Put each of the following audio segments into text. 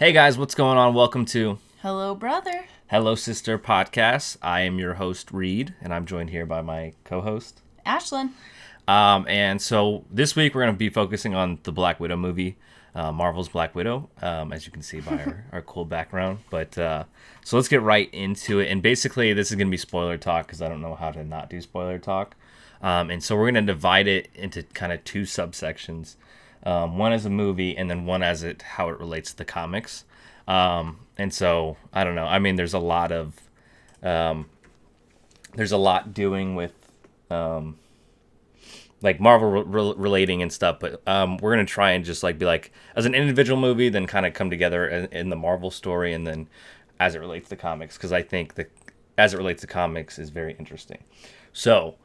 Hey guys, what's going on? Welcome to Hello, brother. Hello Sister Podcast. I am your host, Reed, and I'm joined here by my co-host. Ashlyn. And so this week we're going to be focusing on the Black Widow movie, Marvel's Black Widow, as you can see by our cool background. But so let's get right into it. And basically this is going to be spoiler talk because I don't know how to not do spoiler talk. And so we're going to divide it into kind of two subsections. One as a movie and then one as how it relates to the comics. And so I don't know. I mean, there's a lot doing with like Marvel relating and stuff, but we're gonna try and just like be like as an individual movie, then kind of come together in the Marvel story, and then as it relates to comics, because I think that as it relates to comics is very interesting. So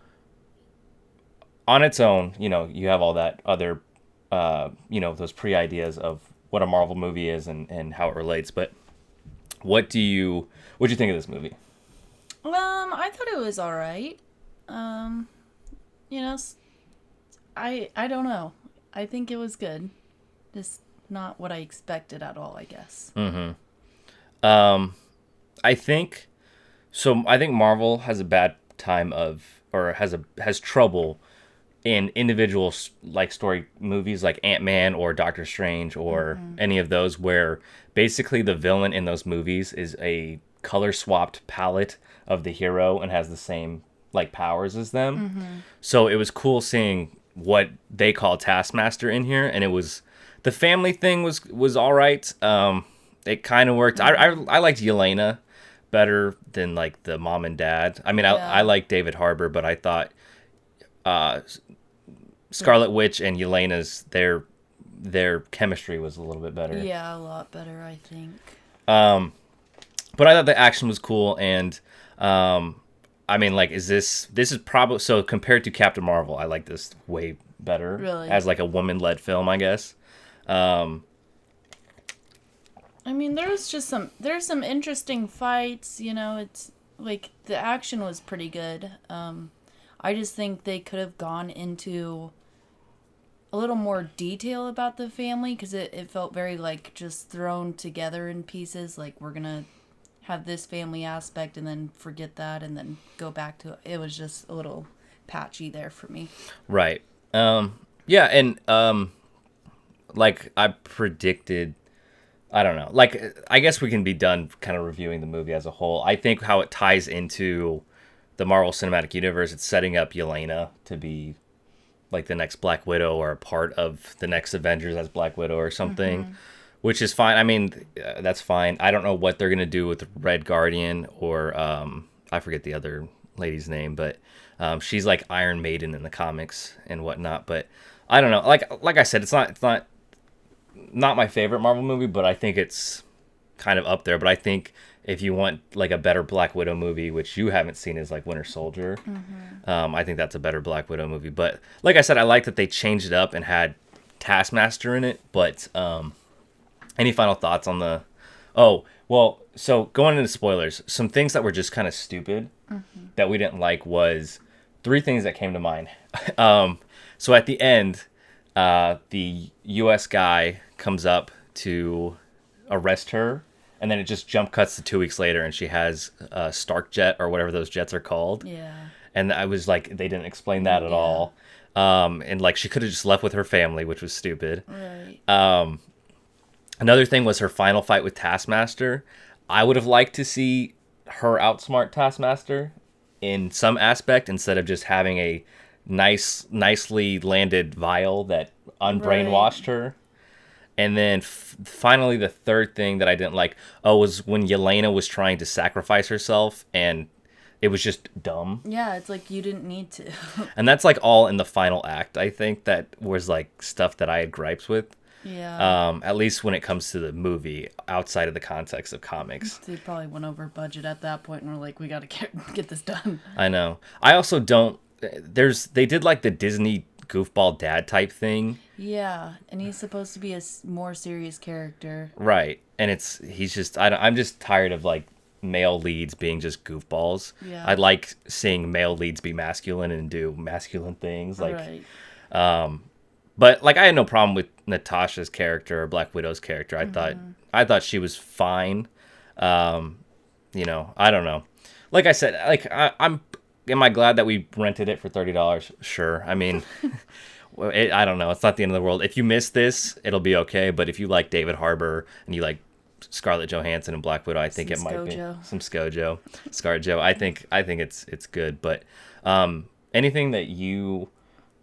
on its own, you have all that other those pre-ideas of what a Marvel movie is and how it relates. But what'd you think of this movie? I thought it was all right. You know, I don't know. I think it was good. Just not what I expected at all, I guess. I think so. I think Marvel has a bad time has trouble in individual like story movies like Ant-Man or Doctor Strange or any of those, where basically the villain in those movies is a color swapped palette of the hero and has the same like powers as them. So it was cool seeing what they call Taskmaster in here, and the family thing was all right. It kind of worked. I liked Yelena better than like the mom and dad. I mean, I like David Harbour, but I thought Scarlet Witch and Yelena's their chemistry was a little bit better. Yeah, a lot better, I think. But I thought the action was cool, and I mean, like, this is probably, so compared to Captain Marvel, I like this way better. Really? As like a woman-led film, I guess. I mean, there's some interesting fights, it's like the action was pretty good. I just think they could have gone into a little more detail about the family, because it felt very like just thrown together in pieces. Like, we're gonna have this family aspect and then forget that and then go back to it. It was just a little patchy there for me. Right. Yeah, and like I predicted, I don't know. Like, I guess we can be done kind of reviewing the movie as a whole. I think how it ties into the Marvel Cinematic Universe, it's setting up Yelena to be like the next Black Widow or a part of the next Avengers as Black Widow or something, which is fine. I mean, that's fine. I don't know what they're going to do with Red Guardian or I forget the other lady's name, but she's like Iron Maiden in the comics and whatnot. But I don't know. Like I said, it's not my favorite Marvel movie, but I think it's kind of up there. But I think if you want like a better Black Widow movie, which you haven't seen, is like Winter Soldier. I think that's a better Black Widow movie. But like I said, I like that they changed it up and had Taskmaster in it. But any final thoughts on the... Oh, well, so going into spoilers, some things that were just kind of stupid that we didn't like was three things that came to mind. So at the end, the U.S. guy comes up to arrest her, and then it just jump cuts to 2 weeks later, and she has a Stark jet or whatever those jets are called. Yeah. And I was like, they didn't explain that at all. And like, she could have just left with her family, which was stupid. Right. Another thing was her final fight with Taskmaster. I would have liked to see her outsmart Taskmaster in some aspect, instead of just having a nicely landed vial that unbrainwashed her. And then finally, the third thing that I didn't like, was when Yelena was trying to sacrifice herself, and it was just dumb. Yeah, it's like you didn't need to. And that's like all in the final act. I think that was like stuff that I had gripes with. Yeah. At least when it comes to the movie, outside of the context of comics. They probably went over budget at that point and were like, we got to get this done. I know. I also don't... They did like the Disney goofball dad type thing. Yeah, and he's supposed to be a more serious character. Right. And he's just... I'm just tired of like male leads being just goofballs. Yeah. I like seeing male leads be masculine and do masculine things. Like, right. But like, I had no problem with Natasha's character or Black Widow's character. I thought I thought she was fine. You know, I don't know. Like I said, like I'm. Am I glad that we rented it for $30? Sure. I mean, I don't know. It's not the end of the world. If you miss this, it'll be okay. But if you like David Harbour and you like Scarlett Johansson and Black Widow, I think it might be some ScarJo. I think it's good. But anything that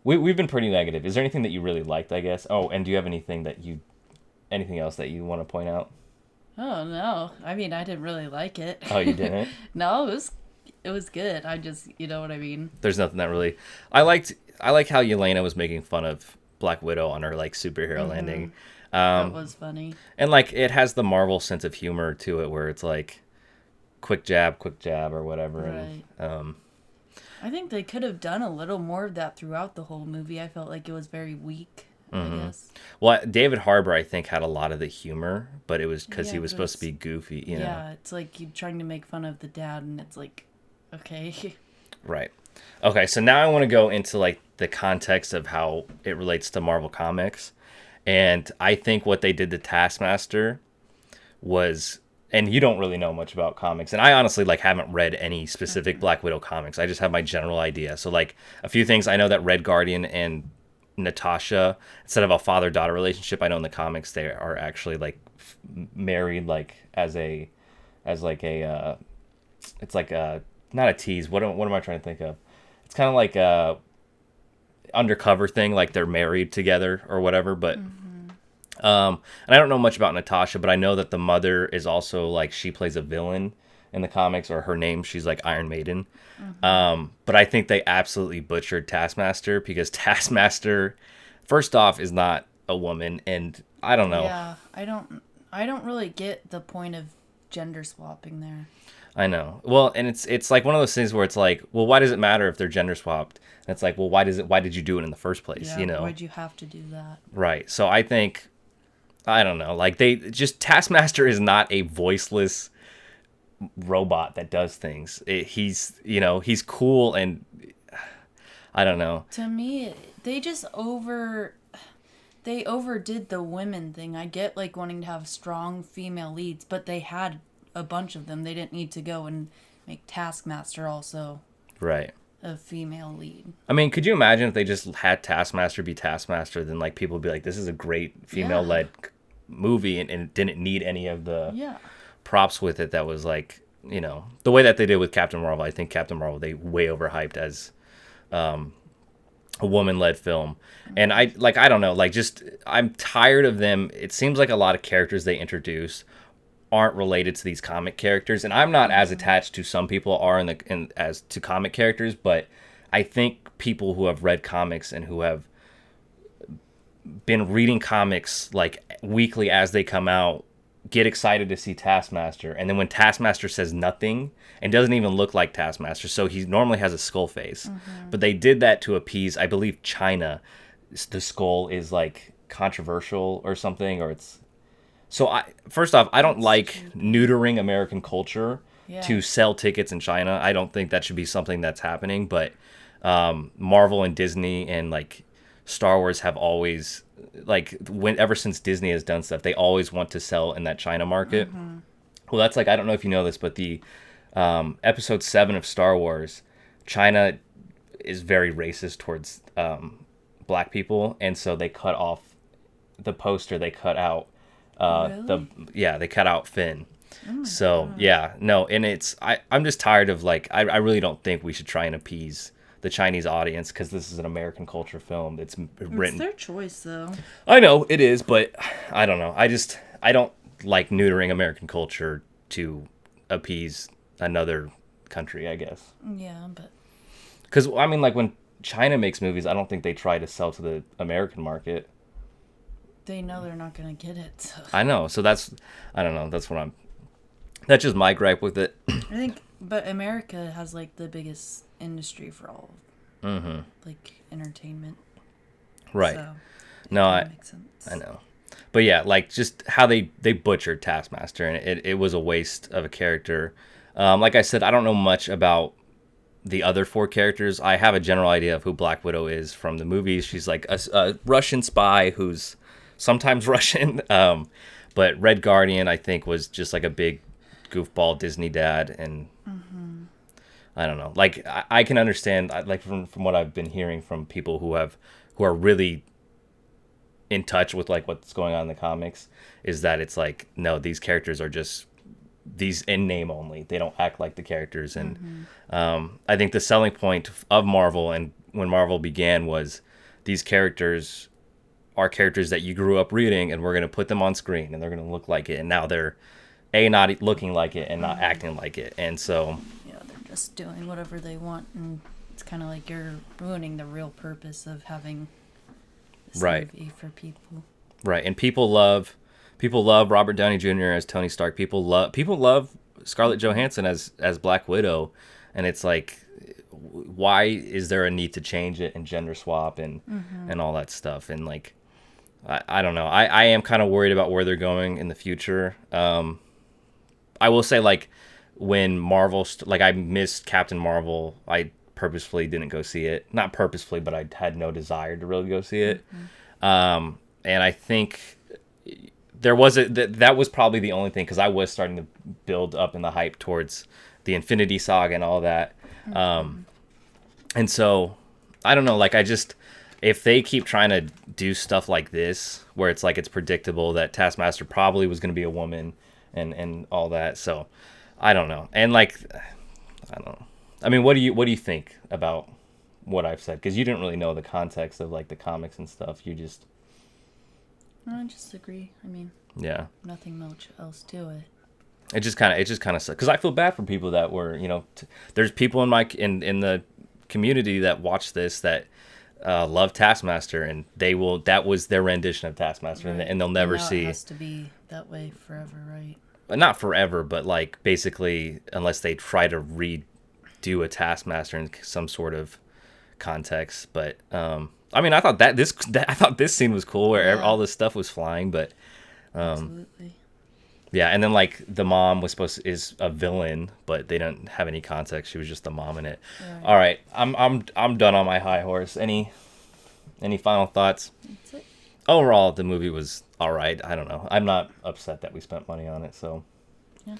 we've been pretty negative. Is there anything that you really liked? I guess. Oh, and do you have anything else that you want to point out? Oh no! I mean, I didn't really like it. Oh, you didn't? No, it was good. I just, you know what I mean. There's nothing that really. I like how Yelena was making fun of Black Widow on her like superhero landing. That was funny. And like it has the Marvel sense of humor to it, where it's like quick jab, or whatever. Right. And, I think they could have done a little more of that throughout the whole movie. I felt like it was very weak. I guess. Well, David Harbour, I think, had a lot of the humor, but it was because he was supposed to be goofy. You know? Yeah, it's like you trying to make fun of the dad, and it's like, okay. Right. Okay, so now I want to go into like the context of how it relates to Marvel Comics. And I think what they did to Taskmaster was, and you don't really know much about comics, and I honestly like haven't read any specific Black Widow comics. I just have my general idea. So like a few things, I know that Red Guardian and Natasha, instead of a father-daughter relationship, I know in the comics they are actually like married, like it's like a not a tease. What am I trying to think of? It's kind of like a undercover thing, like they're married together or whatever. But and I don't know much about Natasha, but I know that the mother is also like she plays a villain in the comics, or her name, she's like Iron Maiden. But I think they absolutely butchered Taskmaster, because Taskmaster, first off, is not a woman, and I don't know. Yeah, I don't really get the point of gender swapping there. I know. Well, and it's like one of those things where it's like, well, why does it matter if they're gender swapped? And it's like, well, why did you do it in the first place? Yeah, you know, why'd you have to do that? Right. So I think, I don't know, like Taskmaster is not a voiceless robot that does things. He's cool, and I don't know. To me, they overdid the women thing. I get like wanting to have strong female leads, but they had a bunch of them. They didn't need to go and make Taskmaster also right a female lead. I mean, could you imagine if they just had Taskmaster be Taskmaster? Then like people would be like, this is a great female-led movie, and it didn't need any of the props with it. That was like, you know, the way that they did with Captain Marvel. I think Captain Marvel, they way overhyped as a woman-led film. And I don't know, like, just I'm tired of them. It seems like a lot of characters they introduce aren't related to these comic characters, and I'm not as attached to some people are as to comic characters, but I think people who have read comics and who have been reading comics like weekly as they come out get excited to see Taskmaster, and then when Taskmaster says nothing and doesn't even look like Taskmaster, so he normally has a skull face, but they did that to appease, I believe, China. The skull is like controversial or something, or it's so first off, I don't like neutering American culture to sell tickets in China. I don't think that should be something that's happening, but Marvel and Disney and like Star Wars have always, like, ever since Disney has done stuff, they always want to sell in that China market. Well, that's like, I don't know if you know this, but the episode 7 of Star Wars, China is very racist towards black people, and so they cut off the poster. They cut out they cut out Finn. So no, and I'm just tired of, like, I really don't think we should try and appease the Chinese audience, because this is an American culture film. It's written. It's their choice, though. I know it is, but I don't know. I don't like neutering American culture to appease another country, I guess. Yeah, but because I mean, like, when China makes movies, I don't think they try to sell to the American market. They know they're not gonna get it. So. I know, so that's just my gripe with it. I think, but America has like the biggest industry for all of like entertainment. Right. So, no, makes sense. I know. But yeah, like, just how they butchered Taskmaster, and it was a waste of a character. Like I said, I don't know much about the other 4 characters. I have a general idea of who Black Widow is from the movies. She's like a Russian spy who's sometimes Russian. But Red Guardian, I think, was just like a big goofball Disney dad, and I don't know. Like I can understand, like from what I've been hearing from people who are really in touch with like what's going on in the comics, is that it's like, no, these characters are just these in name only. They don't act like the characters, and I think the selling point of Marvel and when Marvel began was these characters are characters that you grew up reading, and we're going to put them on screen and they're going to look like it, and now they're not looking like it and not acting like it, and so Yeah, they're just doing whatever they want, and it's kind of like you're ruining the real purpose of having this Right. movie for people. right. And people love Robert Downey Jr. as Tony Stark. People love Scarlett Johansson as Black Widow, and it's like, why is there a need to change it and gender swap and all that stuff? And like, I don't know. I am kind of worried about where they're going in the future. I will say, like, when Marvel, like, I missed Captain Marvel. I purposefully didn't go see it. Not purposefully, but I had no desire to really go see it. And I think there was that was probably the only thing, because I was starting to build up in the hype towards the Infinity Saga and all that. And so, I don't know, like, if they keep trying to do stuff like this, where it's like it's predictable that Taskmaster probably was going to be a woman and all that, so I don't know. And like, I don't know. I mean, what do you think about what I've said? Because you didn't really know the context of like the comics and stuff. You just I just agree. I mean, yeah. nothing much else to it. It just kind of sucks, because I feel bad for people that were, there's people in the community that watch this that love Taskmaster, and that was their rendition of Taskmaster, Right. and they'll never Now see. It has to be that way forever, right? Not forever, but like basically, unless they try to redo a Taskmaster in some sort of context. But I mean, I thought this scene was cool where all this stuff was flying, but Absolutely. yeah. And then like the mom is a villain, but they don't have any context. She was just the mom in it. Right. All right, I'm done on my high horse. Any final thoughts? That's it. Overall, the movie was all right. I don't know. I'm not upset that we spent money on it. So, Yeah.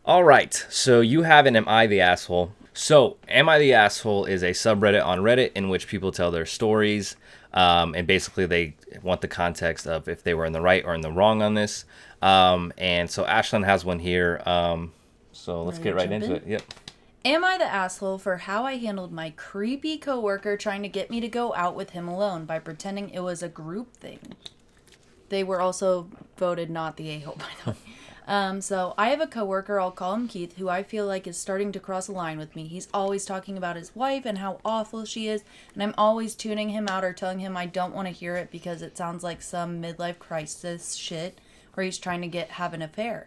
all right. So you have an Am I the Asshole? So Am I the Asshole is a subreddit on Reddit in which people tell their stories, and basically they want the context of if they were in the right or in the wrong on this. And so Ashlyn has one here. So let's Ready get to right jump into in? it. Yep. Am I the asshole for how I handled my creepy coworker trying to get me to go out with him alone by pretending it was a group thing? They were also voted not the a-hole, by the way. So I have a coworker, I'll call him Keith, who I feel like is starting to cross a line with me. He's always talking about his wife and how awful she is, and I'm always tuning him out or telling him I don't want to hear it because it sounds like some midlife crisis shit, or he's trying to have an affair.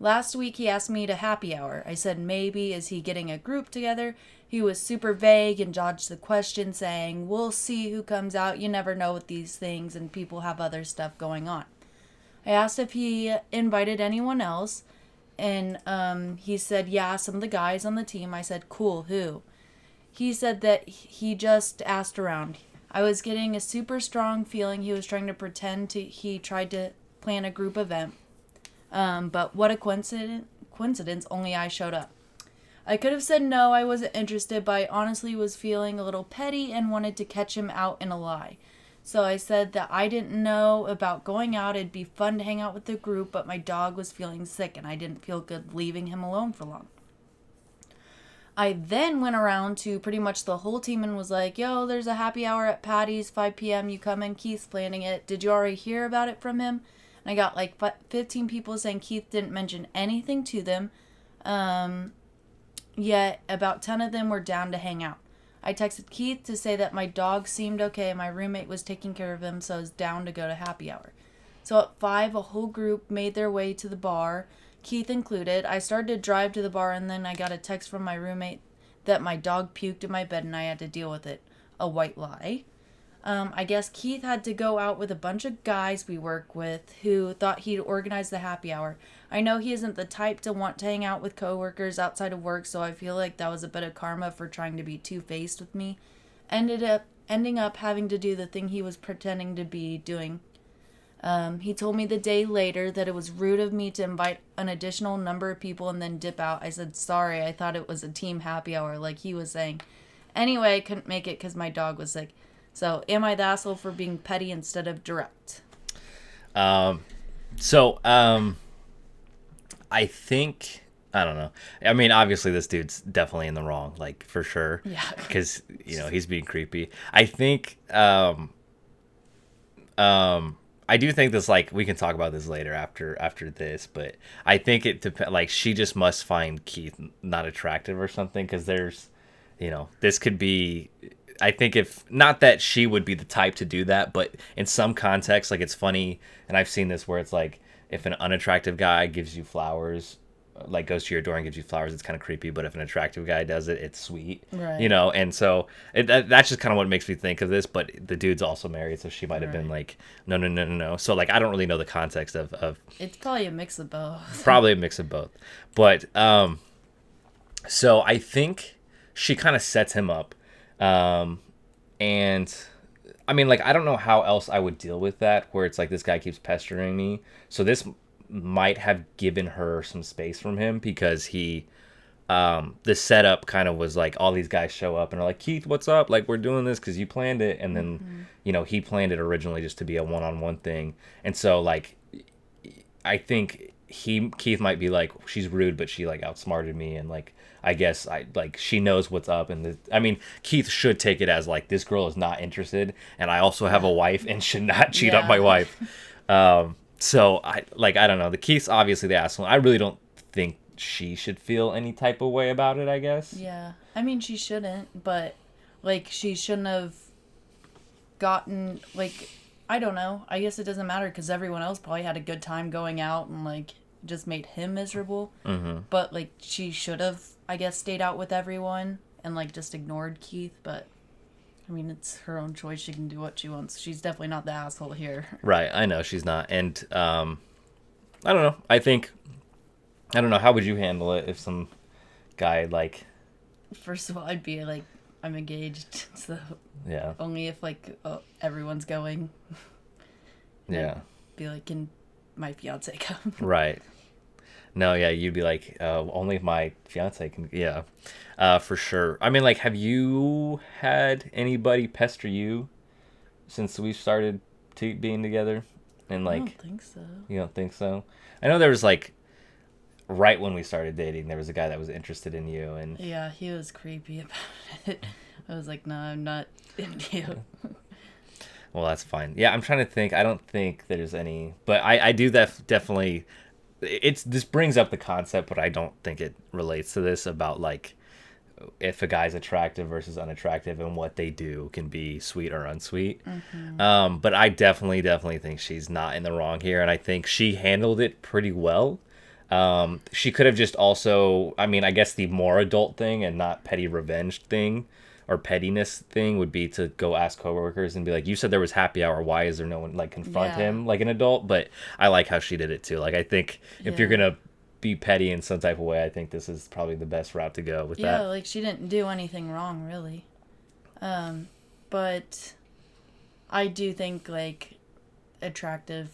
Last week he asked me to happy hour. I said maybe, is he getting a group together? He was super vague and dodged the question, saying, we'll see who comes out. You never know with these things, and people have other stuff going on. I asked if he invited anyone else, and he said, yeah, some of the guys on the team. I said, cool, who? He said that he just asked around. I was getting a super strong feeling he was trying to pretend he tried to plan a group event. But what a coincidence, only I showed up. I could have said no, I wasn't interested, but I honestly was feeling a little petty and wanted to catch him out in a lie. So I said that I didn't know about going out, it'd be fun to hang out with the group, but my dog was feeling sick and I didn't feel good leaving him alone for long. I then went around to pretty much the whole team and was like, yo, there's a happy hour at Patty's, 5 p.m, you come in, Keith's planning it. Did you already hear about it from him? And I got like 15 people saying Keith didn't mention anything to them. Yet about 10 of them were down to hang out. I texted Keith to say that my dog seemed okay and my roommate was taking care of him, so I was down to go to happy hour. So at 5, a whole group made their way to the bar, Keith included. I started to drive to the bar and then I got a text from my roommate that my dog puked in my bed and I had to deal with it. A white lie. I guess Keith had to go out with a bunch of guys we work with who thought he'd organize the happy hour. I know he isn't the type to want to hang out with coworkers outside of work, so I feel like that was a bit of karma for trying to be two-faced with me. Ending up having to do the thing he was pretending to be doing. He told me the day later that it was rude of me to invite an additional number of people and then dip out. I said, sorry, I thought it was a team happy hour, like he was saying. Anyway, I couldn't make it because my dog was sick. So, am I the asshole for being petty instead of direct? I think, I don't know. I mean, obviously this dude's definitely in the wrong, like for sure. Yeah. Because, he's being creepy. I think, I do think this, like, we can talk about this later after this, but I think it depends. Like, she just must find Keith not attractive or something, because there's, this could be. I think if not that she would be the type to do that, but in some context, like, it's funny, and I've seen this where it's like if an unattractive guy gives you flowers, like goes to your door and gives you flowers, it's kind of creepy. But if an attractive guy does it, it's sweet, Right. And so that's just kind of what makes me think of this. But the dude's also married, so she might have been like, no. So like I don't really know the context of It's probably a mix of both. probably a mix of both. But so I think she kind of sets him up. And I mean, like, I don't know how else I would deal with that, where it's like this guy keeps pestering me. So this might have given her some space from him, because the setup kind of was like all these guys show up and are like, Keith, what's up? Like, we're doing this because you planned it. And then, he planned it originally just to be a one-on-one thing. And so, like, I think Keith might be like, she's rude, but she like outsmarted me, and like I guess she knows what's up. And Keith should take it as like, this girl is not interested, and I also have a wife and should not cheat on my wife. So I don't know. The Keith's obviously the asshole. I really don't think she should feel any type of way about it, I guess. Yeah. I mean, she shouldn't, but like she shouldn't have gotten like, I don't know. I guess it doesn't matter because everyone else probably had a good time going out and like just made him miserable. Mm-hmm. But like she should have, I guess, stayed out with everyone and like just ignored Keith. But I mean, it's her own choice. She can do what she wants. She's definitely not the asshole here. Right. I know she's not. And I don't know. I don't know. How would you handle it if some guy like... First of all, I'd be like, I'm engaged. So yeah. Only if like everyone's going. Yeah. Be like, can my fiance come? Right. No, yeah, you'd be like, only if my fiance can. Yeah, for sure. I mean, like, have you had anybody pester you since we started being together? And like, I don't think so. You don't think so? I know there was like, right when we started dating, there was a guy that was interested in you, and yeah, he was creepy about it. I was like, no, I'm not into you. Well, that's fine. Yeah, I'm trying to think. I don't think there's any, but I do definitely. This brings up the concept, but I don't think it relates to this about like if a guy's attractive versus unattractive and what they do can be sweet or unsweet. Mm-hmm. But I definitely think she's not in the wrong here, and I think she handled it pretty well. She could have just also, I mean, I guess the more adult thing and not petty revenge thing or pettiness thing would be to go ask coworkers and be like, you said there was happy hour, why is there no one, like, confront him like an adult? But I like how she did it too. Like, I think if you're gonna be petty in some type of way, I think this is probably the best route to go with that. Yeah, like she didn't do anything wrong really. But I do think like attractive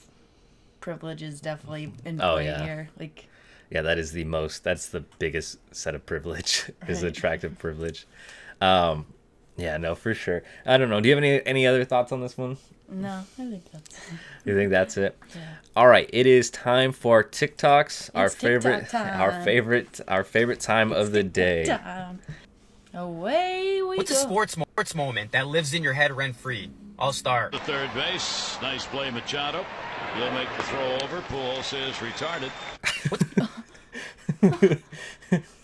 privilege is definitely in play here. Like, yeah, that's the biggest set of privilege is attractive privilege. Yeah, no, for sure. I don't know. Do you have any other thoughts on this one? No, I think that's it. You think that's it? Yeah. All right, it is time for TikToks. Our TikTok time. our favorite time of the day. Time. Away we What's go. a sports moment that lives in your head rent free? I'll start. To third base, nice play, Machado. He'll make the throw over. Pujols is retarded.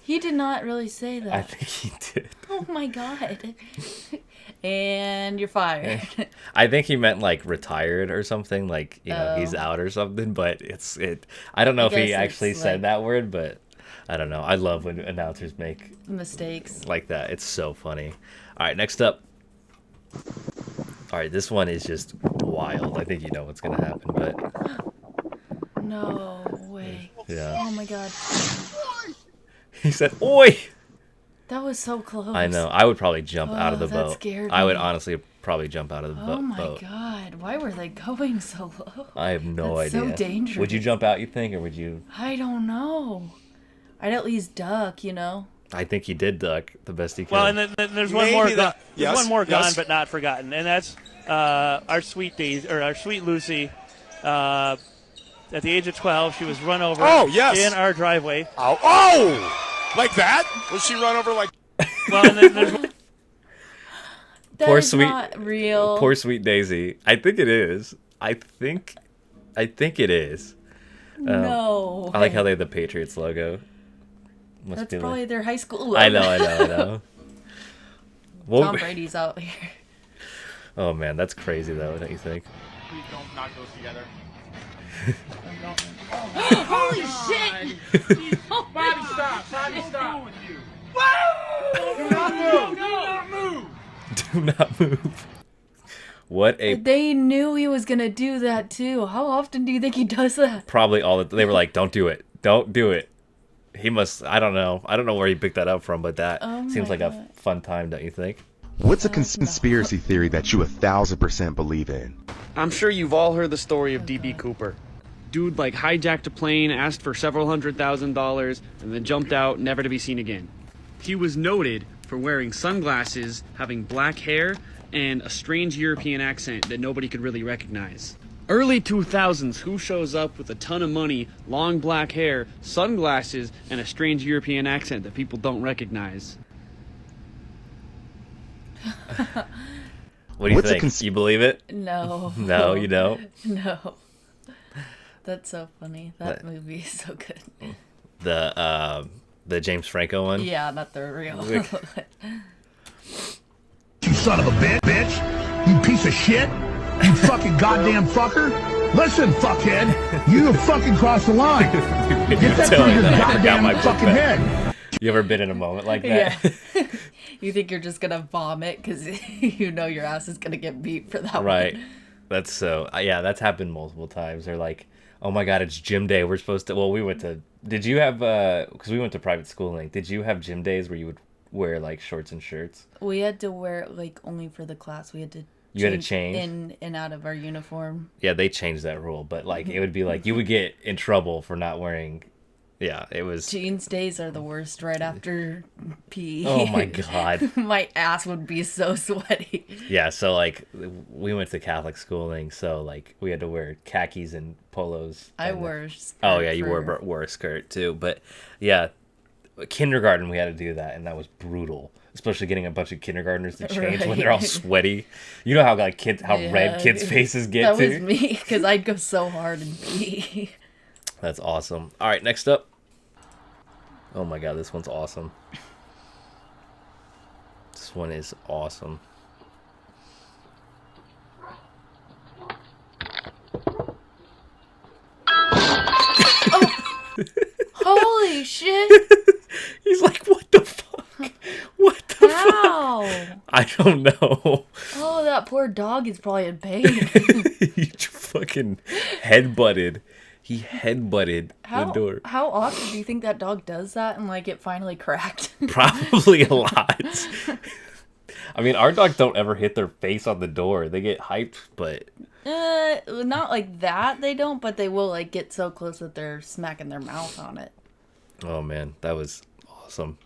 He did not really say that. I think he did. Oh my god. And you're fired. I think he meant like retired or something, like, he's out or something, but I don't know if he actually said that word, but I don't know. I love when announcers make mistakes like that. It's so funny. All right, next up. All right, this one is just wild. I think you know what's going to happen, but no way. Yeah. Oh my god. He said, "Oi!" That was so close. I know. I would probably jump out of the that boat. scared I would me. honestly probably jump out of the boat. Oh my god, why were they going so low? I have no That's idea. so dangerous. Would you jump out, you think, or would you? I don't know. I'd at least duck, you know. I think he did duck the best he could. Well, and then there's one Maybe more. that- There's yes, one more gone yes. but not forgotten, and that's our sweet Lucy. At the age of 12, she was run over. Oh, yes. In our driveway. Oh, like that? Was she run over like? Well, and then there's That Poor is sweet- not real. Poor sweet Daisy. I think it is. I think it is. No. I like how they have the Patriots logo. Must That's be probably like, their high school logo. I know. Well, Tom Brady's out here. oh man, that's crazy though, don't you think? Please don't knock those together. Holy shit! Bobby, stop! Bobby, stop! Do not move. What a They knew he was gonna do that too. How often do you think he does that? probably all the they were like, don't do it. Don't do it. He must I don't know where he picked that up from, but that Oh seems my like a God. fun time, don't you think? What's a conspiracy theory that you 1,000% believe in? I'm sure you've all heard the story of DB Cooper. Dude like hijacked a plane, asked for several $100,000, and then jumped out, never to be seen again. He was noted for wearing sunglasses, having black hair, and a strange European accent that nobody could really recognize. Early 2000s, who shows up with a ton of money, long black hair, sunglasses, and a strange European accent that people don't recognize? What do you What's a think? You believe it? No. No, you don't. No. That's so funny. That movie is so good. The James Franco one? Yeah, not the real. Like- You son of a bitch! You piece of shit! You fucking goddamn fucker! Listen, fuckhead! You have fucking crossed the line! Get that Telling through your that I forgot goddamn my book fucking bag. head! You ever been in a moment like Yeah. that? You think you're just gonna vomit because you know your ass is gonna get beat for that Right. one. That's so. Yeah, that's happened multiple times. They're like, "Oh my god, it's gym day. We're supposed to." Well, we went to. Did you have? Because we went to private schooling. Did you have gym days where you would wear like shorts and shirts? We had to wear it like only for the class. We had to. You had to change? in and out of our uniform. Yeah, they changed that rule, but like it would be like you would get in trouble for not wearing. Yeah, it was. Jeans days are the worst right after PE. Oh my god. My ass would be so sweaty. Yeah, so like we went to Catholic schooling, so like we had to wear khakis and polos. I and- wore a skirt Oh yeah, you for- wore a skirt too, but yeah, kindergarten we had to do that, and that was brutal. Especially getting a bunch of kindergartners to change when they're all Right. sweaty. You know how like kids, how Yeah, red kids' faces get That too. was me because I'd go so hard in PE. That's awesome. All right, next up. Oh my god, this one's awesome. This one is awesome. Holy shit! He's like, what the fuck? What the fuck? How? I don't know. Oh, that poor dog is probably in pain. He fucking headbutted. He headbutted the door. How often do you think that dog does that and like it finally cracked? Probably a lot. I mean, our dogs don't ever hit their face on the door. They get hyped, but Not like that, they don't, but they will like get so close that they're smacking their mouth on it. oh man, that was awesome.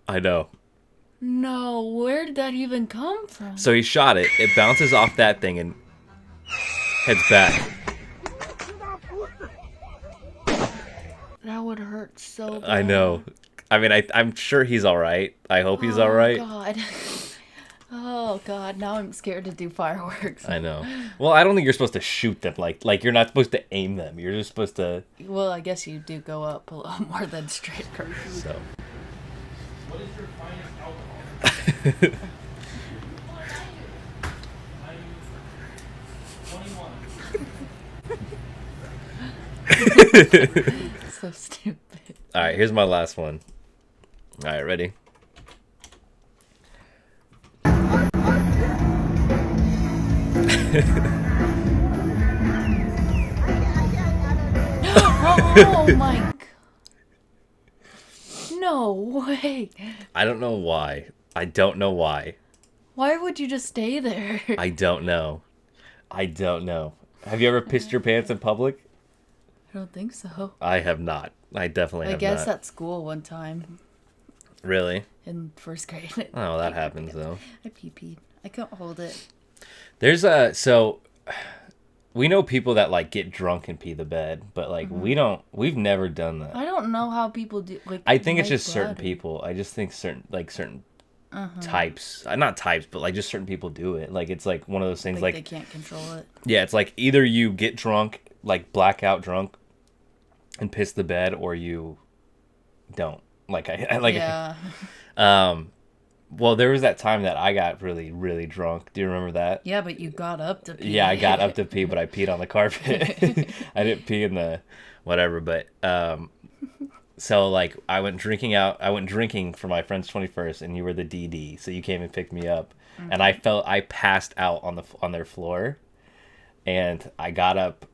I know. No, where did that even come from? So he shot it. It bounces off that thing and heads back. That would hurt so bad. I know. I mean, I'm sure he's all right. I hope he's all right. God. Oh god, now I'm scared to do fireworks. I know. Well, I don't think you're supposed to shoot them. Like you're not supposed to aim them. You're just supposed to. Well, I guess you do go up a little more than straight across. So. So stupid. All right, here's my last one. All right, ready? Oh my god. No way. I don't know why. I don't know why. Why would you just stay there? I don't know. I don't know. Have you ever pissed your pants in public? I don't think so. I have not. I definitely I have guess not. at school one time Really? in first grade. Oh, that happens though. I pee-peed. I couldn't hold it. There's so we know people that like get drunk and pee the bed, but like we've never done that. I don't know how people do. Like, I think it's my just certain bladder. people. I just think certain types, not types, but like just certain people do it. Like it's like one of those things. Like Like they can't control it. yeah, it's like either you get drunk, like blackout drunk, and piss the bed, or you don't. Like I like. Yeah. Well, there was that time that I got really, really drunk. Do you remember that? Yeah, but you got up to pee. Yeah, I got up to pee, but I peed on the carpet. I didn't pee in the whatever, but so like I went drinking for my friend's 21st, and you were the DD, so you came and picked me up, and I passed out on their floor, and I got up,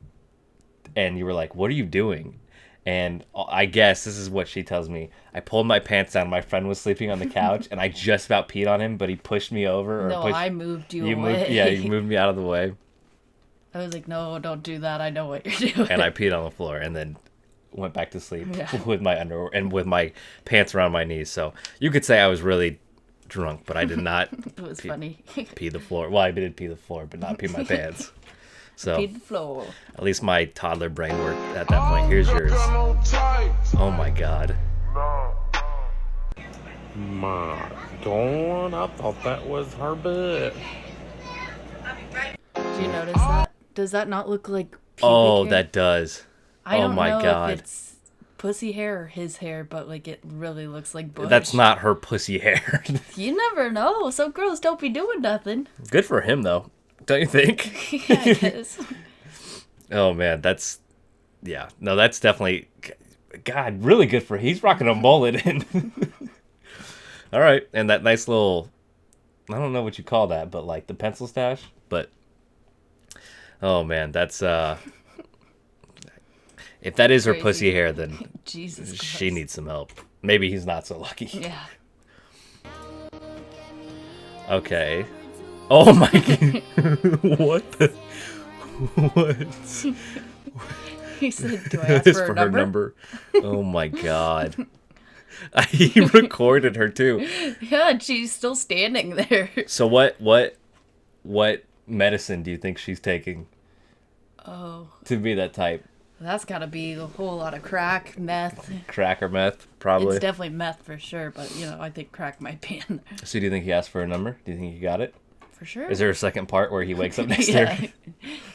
and you were like, "What are you doing?" And I guess this is what she tells me. I pulled my pants down. My friend was sleeping on the couch, and I just about peed on him, but he pushed me over. No, I moved you away. You moved me out of the way. I was like, no, don't do that. I know what you're doing. And I peed on the floor, and then went back to sleep Yeah. with my underwear and with my pants around my knees. So you could say I was really drunk, but I did not It was funny. pee the floor. Well, I did pee the floor, but not pee my pants. So Peed the floor. at least my toddler brain worked at that point. Here's yours. Oh my god. My God, I thought that was her butt. Did you notice that? Does that not look like pubic Oh, hair? that does. I oh don't my know god. if it's pussy hair or his hair, but like it really looks like bush. That's not her pussy hair. You never know. Some girls don't be doing nothing. Good for him though. Don't you think? Yeah, I guess. Oh man, that's definitely God, really good for he's rocking a mullet and all right, and that nice little I don't know what you call that, but like the pencil stash, but oh man, that's if that is her Crazy. pussy hair, then Jesus Christ. she needs some help. Maybe he's not so lucky. Yeah. Okay. Oh my god. What the what? He said, do I ask It's for, for her her number? Oh my god. He recorded her too. Yeah, and she's still standing there. So what medicine do you think she's taking Oh, to be that type? that's gotta be a whole lot of crack, meth. Crack or meth? Probably. It's definitely meth for sure, but I think crack might be in there. So do you think he asked for a number? Do you think he got it? For sure. Is there a second part where he wakes up next to yeah. her?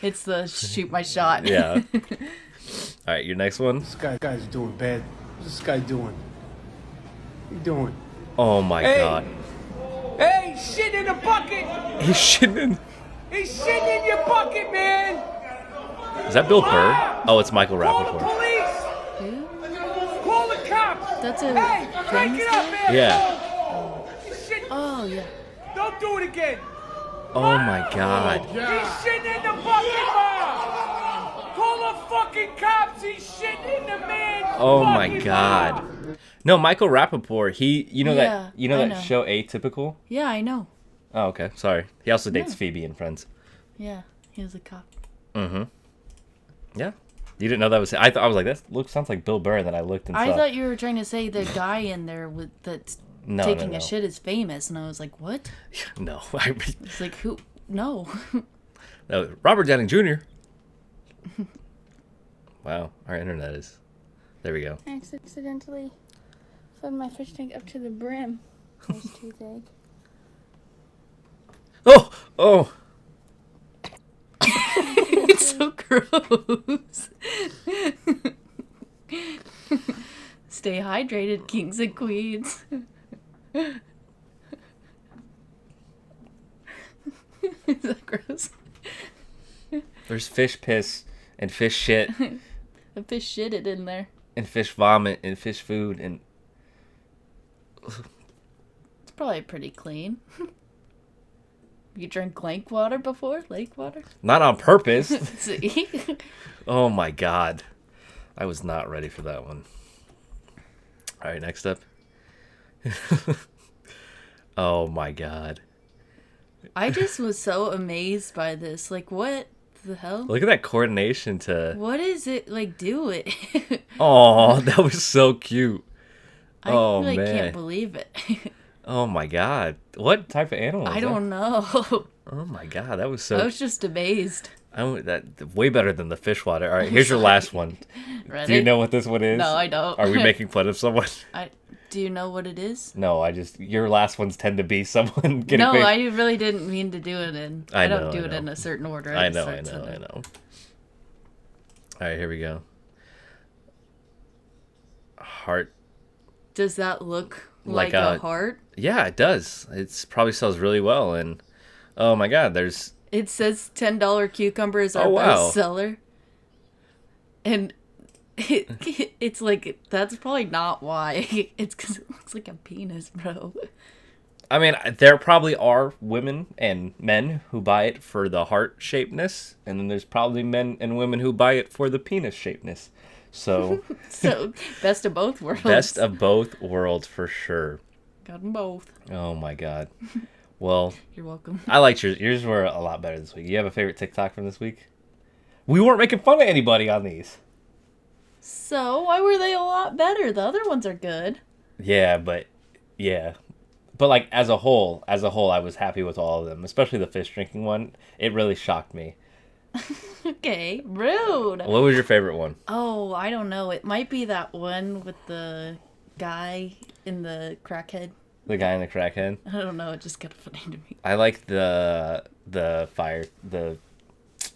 It's the shoot my shot. Yeah. All right, your next one. This guy's doing bad. What's this guy doing? What you doing? Oh my god. Hey, shit in the bucket! He's shitting in. He's shitting in your bucket, man! Is that Bill Burr? Oh, it's Michael Call the Rappaport. police! Who? Call the cops! That's a Hey, break James it up, man! Yeah. He's shitting. Oh, yeah. Don't do it again! Oh my god. He's shitting in the bucket, Mom! Call the fucking cops! He's shitting in the man's Oh my bucket, god. Mom! No, Michael Rappaport, you know Yeah, that I that know. show Atypical? Yeah, I know. Oh, okay. Sorry. He also dates Phoebe and Friends. Yeah, he was a cop. Mm-hmm. Yeah. You didn't know that was I was like, that sounds like Bill Burr, and then I looked and I saw. thought you were trying to say the guy in there that's No, taking no. a shit is famous, and I was like, what? No. It's like, who? No. No, Robert Downey Jr. Wow, our internet is. There we go. I accidentally filled my fish tank up to the brim. There's toothache. Oh, oh. It's so gross. Stay hydrated, kings and queens. Is that gross? There's fish piss and fish shit The fish shitted in there. and fish vomit and fish food and It's probably pretty clean. You drank lake water before? Lake water? Not on purpose. See? Oh my god. I was not ready for that one. All right, next up. Oh my god. I just was so amazed by this. Like, what the hell? Look at that coordination to... What is it? Like, do it. Oh, that was so cute. I Oh, like, man. can't believe it. Oh my god. What type of animal is I don't know. Oh my god, that was so... I was just amazed. That way better than the fish water. All right, here's your last one. Ready? Do you know what this one is? No, I don't. Are we making fun of someone? Do you know what it is? No, your last ones tend to be someone getting No, paid. I really didn't mean to do it in. I don't do it know. in a certain order. I know. All right, here we go. Heart. Does that look like a heart? Yeah, it does. It's probably sells really well, and oh my god, there's... It says $10 cucumber is our Oh, wow. best seller. And it's like, that's probably not why. It's because it looks like a penis, bro. I mean, there probably are women and men who buy it for the heart shapeness, and then there's probably men and women who buy it for the penis shapeness. So, So, best of both worlds. best of both worlds for sure. Got them both. Oh my god. Well, You're welcome. I liked yours. Yours were a lot better this week. You have a favorite TikTok from this week? We weren't making fun of anybody on these. So, why were they a lot better? The other ones are good. Yeah. But like as a whole, I was happy with all of them, especially the fish drinking one. It really shocked me. Okay, rude. What was your favorite one? Oh, I don't know. It might be that one with the guy in the crackhead. The guy in the crackhead? I don't know. It just got funny to me. I like the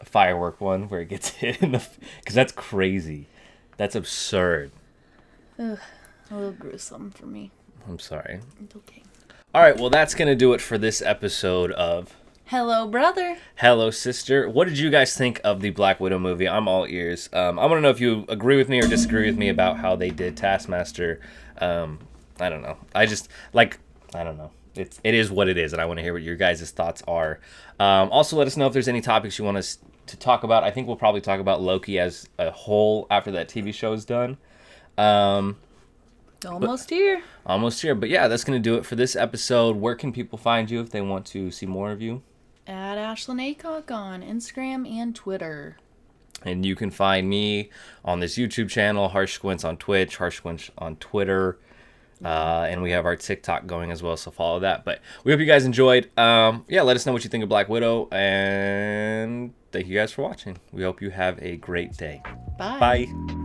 firework one where it gets hit in the... Because that's crazy. That's absurd. Ugh, a little gruesome for me. I'm sorry. It's okay. All right, well, that's going to do it for this episode of... Hello, brother. Hello, sister. What did you guys think of the Black Widow movie? I'm all ears. I want to know if you agree with me or disagree with me about how they did Taskmaster. I don't know. I don't know. It is what it is, and I want to hear what your guys' thoughts are. Also, let us know if there's any topics you want us to talk about. I think we'll probably talk about Loki as a whole after that TV show is done. Almost here. Almost here. But yeah, that's going to do it for this episode. Where can people find you if they want to see more of you? At Ashlyn Acock on Instagram and Twitter. And you can find me on this YouTube channel, Harsh Squints on Twitch, Harsh Squints on Twitter. And we have our TikTok going as well, so follow that. But we hope you guys enjoyed. Yeah, let us know what you think of Black Widow. And thank you guys for watching. We hope you have a great day. Bye. Bye.